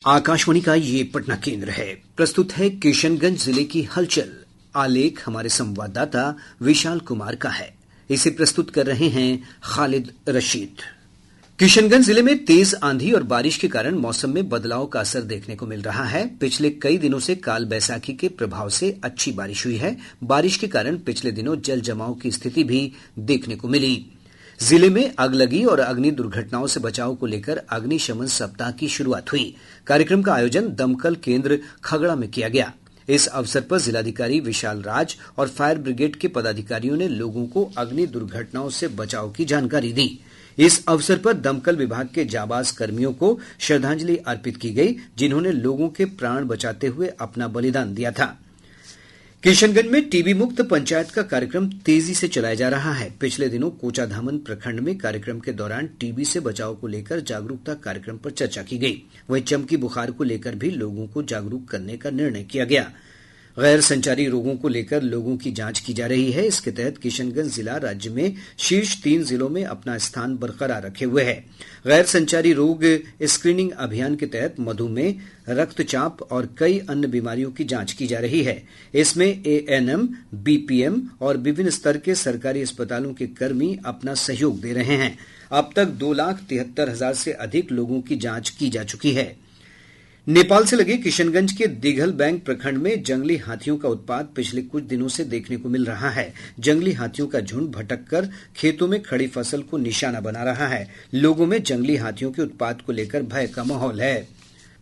आकाशवाणी का ये पटना केंद्र है। प्रस्तुत है किशनगंज जिले की हलचल। आलेख हमारे संवाददाता विशाल कुमार का है। इसे प्रस्तुत कर रहे हैं खालिद रशीद। किशनगंज जिले में तेज आंधी और बारिश के कारण मौसम में बदलाव का असर देखने को मिल रहा है। पिछले कई दिनों से काल बैसाखी के प्रभाव से अच्छी बारिश हुई है। बारिश के कारण पिछले दिनों जल जमाव की स्थिति भी देखने को मिली। जिले में अगलगी और अग्नि दुर्घटनाओं से बचाव को लेकर अग्निशमन सप्ताह की शुरुआत हुई। कार्यक्रम का आयोजन दमकल केंद्र खगड़ा में किया गया। इस अवसर पर जिलाधिकारी विशाल राज और फायर ब्रिगेड के पदाधिकारियों ने लोगों को अग्नि दुर्घटनाओं से बचाव की जानकारी दी। इस अवसर पर दमकल विभाग के जाबाज कर्मियों को श्रद्धांजलि अर्पित की गई, जिन्होंने लोगों के प्राण बचाते हुए अपना बलिदान दिया था। किशनगंज में टीबी मुक्त पंचायत का कार्यक्रम तेजी से चलाया जा रहा है। पिछले दिनों कोचाधामन प्रखंड में कार्यक्रम के दौरान टीबी से बचाव को लेकर जागरूकता कार्यक्रम पर चर्चा की गई। वहीं चमकी बुखार को लेकर भी लोगों को जागरूक करने का निर्णय किया गया। गैर संचारी रोगों को लेकर लोगों की जांच की जा रही है। इसके तहत किशनगंज जिला राज्य में शीर्ष 3 जिलों में अपना स्थान बरकरार रखे हुए है। गैर संचारी रोग स्क्रीनिंग अभियान के तहत मधुमेह, रक्तचाप और कई अन्य बीमारियों की जांच की जा रही है। इसमें एएनएम, बीपीएम और विभिन्न स्तर के सरकारी अस्पतालों के कर्मी अपना सहयोग दे रहे हैं। अब तक 2,73,000 से अधिक लोगों की जांच की जा चुकी है। नेपाल से लगे किशनगंज के दिघल बैंक प्रखंड में जंगली हाथियों का उत्पात पिछले कुछ दिनों से देखने को मिल रहा है। जंगली हाथियों का झुंड भटककर खेतों में खड़ी फसल को निशाना बना रहा है। लोगों में जंगली हाथियों के उत्पात को लेकर भय का माहौल है।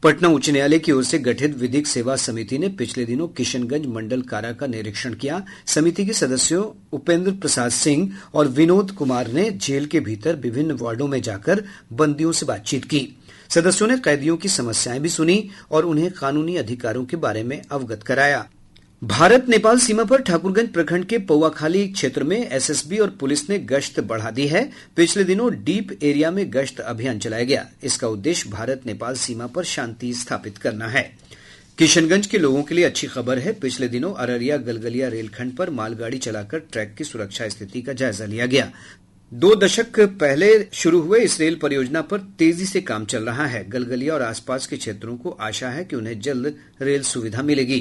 पटना उच्च न्यायालय की ओर से गठित विधिक सेवा समिति ने पिछले दिनों किशनगंज मंडल कारा का निरीक्षण किया। समिति के सदस्यों उपेंद्र प्रसाद सिंह और विनोद कुमार ने जेल के भीतर विभिन्न वार्डों में जाकर बंदियों से बातचीत की। सदस्यों ने कैदियों की समस्याएं भी सुनी और उन्हें कानूनी अधिकारों के बारे में अवगत कराया। भारत नेपाल सीमा पर ठाकुरगंज प्रखंड के पौआखाली क्षेत्र में एसएसबी और पुलिस ने गश्त बढ़ा दी है। पिछले दिनों डीप एरिया में गश्त अभियान चलाया गया। इसका उद्देश्य भारत नेपाल सीमा पर शांति स्थापित करना है। किशनगंज के लोगों के लिए अच्छी खबर है। पिछले दिनों अररिया गलगलिया रेलखंड पर मालगाड़ी चलाकर ट्रैक की सुरक्षा स्थिति का जायजा लिया गया। 2 दशक पहले शुरू हुए इस रेल परियोजना पर तेजी से काम चल रहा है। गलगलिया और आसपास के क्षेत्रों को आशा है कि उन्हें जल्द रेल सुविधा मिलेगी।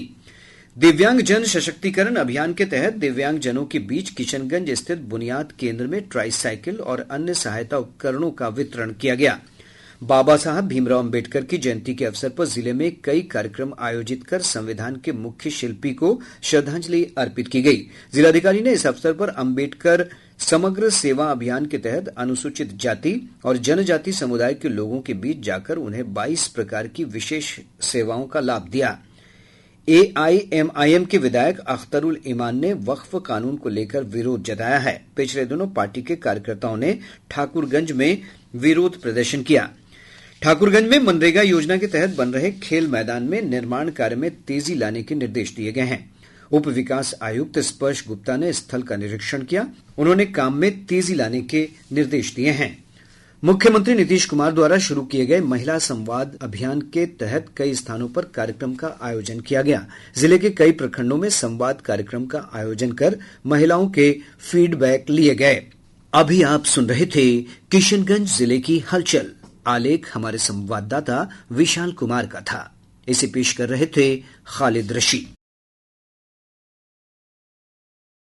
दिव्यांग जन सशक्तिकरण अभियान के तहत दिव्यांग जनों के बीच किशनगंज स्थित बुनियाद केंद्र में ट्राईसाइकिल और अन्य सहायता उपकरणों का वितरण किया गया। बाबा साहब भीमराव अम्बेडकर की जयंती के अवसर पर जिले में कई कार्यक्रम आयोजित कर संविधान के मुख्य शिल्पी को श्रद्धांजलि अर्पित की गई। जिलाधिकारी ने इस अवसर पर अम्बेडकर समग्र सेवा अभियान के तहत अनुसूचित जाति और जनजाति समुदाय के लोगों के बीच जाकर उन्हें 22 प्रकार की विशेष सेवाओं का लाभ दिया। एआईएमआईएम के विधायक अख्तरुल ईमान ने वक्फ कानून को लेकर विरोध जताया है। पिछले दिनों पार्टी के कार्यकर्ताओं ने ठाकुरगंज में विरोध प्रदर्शन किया। ठाकुरगंज में मनरेगा योजना के तहत बन रहे खेल मैदान में निर्माण कार्य में तेजी लाने के निर्देश दिए गए हैं। उप विकास आयुक्त स्पर्श गुप्ता ने स्थल का निरीक्षण किया। उन्होंने काम में तेजी लाने के निर्देश दिए हैं। मुख्यमंत्री नीतीश कुमार द्वारा शुरू किए गए महिला संवाद अभियान के तहत कई स्थानों पर कार्यक्रम का आयोजन किया गया। जिले के कई प्रखंडों में संवाद कार्यक्रम का आयोजन कर महिलाओं के फीडबैक लिए गए। अभी आप सुन रहे थे किशनगंज जिले की हलचल। आलेख हमारे संवाददाता विशाल कुमार का था। इसे पेश कर रहे थे खालिद रशीद।